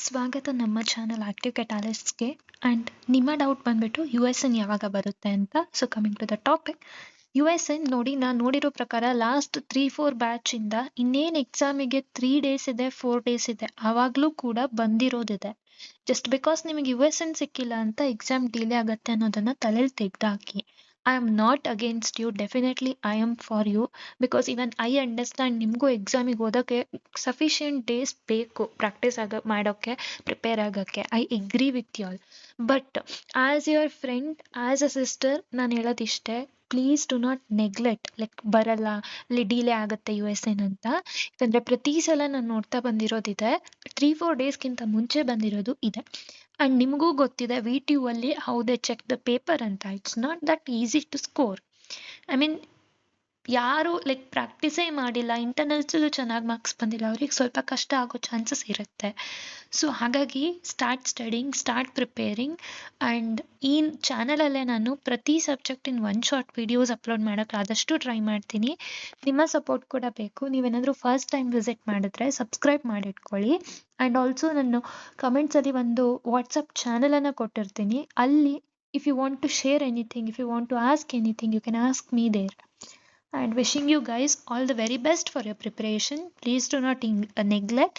ಸ್ವಾಗತ ನಮ್ಮ channel active ಕ್ಯಾಟಾಲಿಸ್ಟ್ಗೆ. ಆ್ಯಂಡ್ ನಿಮ್ಮ ಡೌಟ್ ಬಂದ್ಬಿಟ್ಟು US ಯಾವಾಗ ಬರುತ್ತೆ ಅಂತ. So coming to the topic, US ನೋಡಿ, ನಾನು ನೋಡಿರೋ ಪ್ರಕಾರ ಲಾಸ್ಟ್ 3-4 ಬ್ಯಾಚಿಂದ ಇನ್ನೇನು ಎಕ್ಸಾಮಿಗೆ 3 ಡೇಸ್ ಇದೆ, 4 ಡೇಸ್ ಇದೆ, ಆವಾಗಲೂ ಕೂಡ ಬಂದಿರೋದಿದೆ. ಜಸ್ಟ್ ಬಿಕಾಸ್ ನಿಮಗೆ US ಸಿಕ್ಕಿಲ್ಲ ಅಂತ ಎಕ್ಸಾಮ್ ಡಿಲೇ ಆಗುತ್ತೆ ಅನ್ನೋದನ್ನ ತಲೆಯಲ್ಲಿ ತೆಗೆದಾಕಿ. I am not against you, definitely I am for you. Because even I understand, ನಿಮಗೂ ಎಕ್ಸಾಮಿಗೆ ಓದೋಕ್ಕೆ ಸಫಿಷಿಯೆಂಟ್ ಡೇಸ್ ಬೇಕು ಪ್ರಾಕ್ಟೀಸ್ ಮಾಡೋಕ್ಕೆ, ಪ್ರಿಪೇರ್ ಆಗೋಕ್ಕೆ. I agree with you all. But as your friend, as a sister, ನಾನು ಹೇಳೋದಿಷ್ಟೇ, please do not neglect. Like ಬರಲ್ಲ, delay ಆಗುತ್ತೆ US ಅಂತ. ಯಾಕಂದರೆ ಪ್ರತಿ ಸಲ ನಾನು ನೋಡ್ತಾ ಬಂದಿರೋದಿದೆ, 3-4 ಡೇಸ್ಗಿಂತ ಮುಂಚೆ ಬಂದಿರೋದು ಇದೆ. ಆ್ಯಂಡ್ ನಿಮಗೂ ಗೊತ್ತಿದೆ VTU ಅಲ್ಲಿ how they check the paper ಅಂತ. It's not that easy to score. I mean, ಯಾರು ಲೈಕ್ ಪ್ರಾಕ್ಟೀಸೇ ಮಾಡಿಲ್ಲ, ಇಂಟರ್ನಲ್ಸಲ್ಲೂ ಚೆನ್ನಾಗಿ ಮಾರ್ಕ್ಸ್ ಬಂದಿಲ್ಲ, ಅವ್ರಿಗೆ ಸ್ವಲ್ಪ ಕಷ್ಟ ಆಗೋ ಚಾನ್ಸಸ್ ಇರುತ್ತೆ. ಸೊ ಹಾಗಾಗಿ start studying, start preparing. And ಈ ಚಾನಲಲ್ಲೇ ನಾನು ಪ್ರತಿ ಸಬ್ಜೆಕ್ಟಿನ 1 ಶಾರ್ಟ್ ವೀಡಿಯೋಸ್ ಅಪ್ಲೋಡ್ ಮಾಡೋಕ್ಕೆ ಆದಷ್ಟು ಟ್ರೈ ಮಾಡ್ತೀನಿ. ನಿಮ್ಮ ಸಪೋರ್ಟ್ ಕೂಡ ಬೇಕು. ನೀವೇನಾದರೂ ಫಸ್ಟ್ ಟೈಮ್ ವಿಸಿಟ್ ಮಾಡಿದ್ರೆ ಸಬ್ಸ್ಕ್ರೈಬ್ ಮಾಡಿಟ್ಕೊಳ್ಳಿ. ಆ್ಯಂಡ್ ಆಲ್ಸೋ ನಾನು ಕಮೆಂಟ್ಸಲ್ಲಿ ಒಂದು ವಾಟ್ಸಪ್ ಚಾನಲನ್ನು ಕೊಟ್ಟಿರ್ತೀನಿ. ಅಲ್ಲಿ if you want to share anything, if you want to ask anything, you can ask me there. And wishing you guys all the very best for your preparation. Please do not neglect.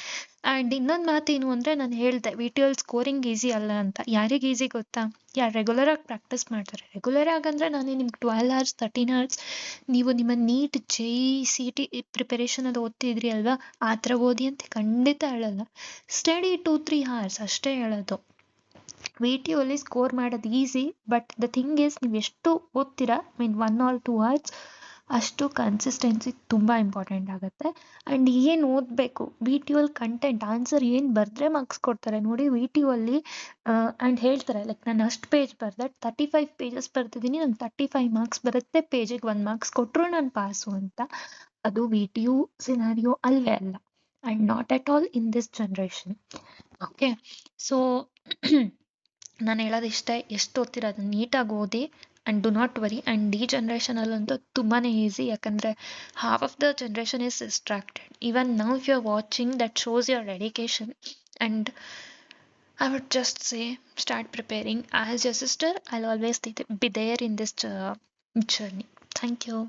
And ಇನ್ನೊಂದು ಮಾತು ಏನು ಅಂದರೆ, ನಾನು ಹೇಳಿದೆ VTL scoring easy ಅಲ್ಲ ಅಂತ. ಯಾರಿಗೆ easy ಗೊತ್ತಾ? ಯಾರು ರೆಗ್ಯುಲರಾಗಿ ಪ್ರಾಕ್ಟೀಸ್ ಮಾಡ್ತಾರೆ. ರೆಗ್ಯುಲರ್ ಆಗಂದರೆ ನಾನು ನಿಮ್ಗೆ 12 hours 13 hours ನೀವು ನಿಮ್ಮ ನೀಟ್ JEE CT ಪ್ರಿಪರೇಷನಲ್ಲಿ ಓದ್ತಿದ್ರಿ ಅಲ್ವಾ, ಆ ಥರ ಓದಿ ಅಂತ ಖಂಡಿತ ಹೇಳಲ್ಲ. ಸ್ಟಡಿ 2-3 hours ಅಷ್ಟೇ ಹೇಳೋದು. VTU ಅಲ್ಲಿ ಸ್ಕೋರ್ ಮಾಡೋದು easy, but the thing is, ನೀವು ಎಷ್ಟು ಓದ್ತೀರಾ, ಮೀನ್ 1 or 2 hours, ಅಷ್ಟು ಕನ್ಸಿಸ್ಟೆನ್ಸಿ ತುಂಬ ಇಂಪಾರ್ಟೆಂಟ್ ಆಗುತ್ತೆ. ಆ್ಯಂಡ್ ಏನು ಓದಬೇಕು, VTU ಅಲ್ಲಿ ಕಂಟೆಂಟ್ ಆನ್ಸರ್ ಏನು ಬರೆದ್ರೆ ಮಾರ್ಕ್ಸ್ ಕೊಡ್ತಾರೆ ನೋಡಿ. VTU ಅಲ್ಲಿ ಆ್ಯಂಡ್ ಹೇಳ್ತಾರೆ, ಲೈಕ್ ನಾನು ಅಷ್ಟು ಪೇಜ್ ಬರೆದೆ, 35 pages ಬರ್ತಿದ್ದೀನಿ, ನಂಗೆ 35 ಮಾರ್ಕ್ಸ್ ಬರುತ್ತೆ, ಪೇಜಿಗೆ 1 ಮಾರ್ಕ್ಸ್ ಕೊಟ್ಟರು ನಾನು ಪಾಸು ಅಂತ. ಅದು VTU ಸಿನಾರಿಯೋ ಅಲ್ಲೇ ಅಲ್ಲ. And not at all in this generation. Okay, so ನಾನು ಹೇಳೋದಿಷ್ಟೇ, ಎಷ್ಟು ಓದ್ತೀರ ಅದನ್ನು ನೀಟಾಗಿ ಓದಿ. And do not worry. And ಈ ಜನ್ರೇಷನಲ್ಲಂತೂ ತುಂಬಾ ಈಸಿ, ಯಾಕಂದರೆ half of the generation is distracted. Even now if you are watching, that shows your dedication. And I would just say, start preparing. As your sister, I'll always be there in this journey. Thank you.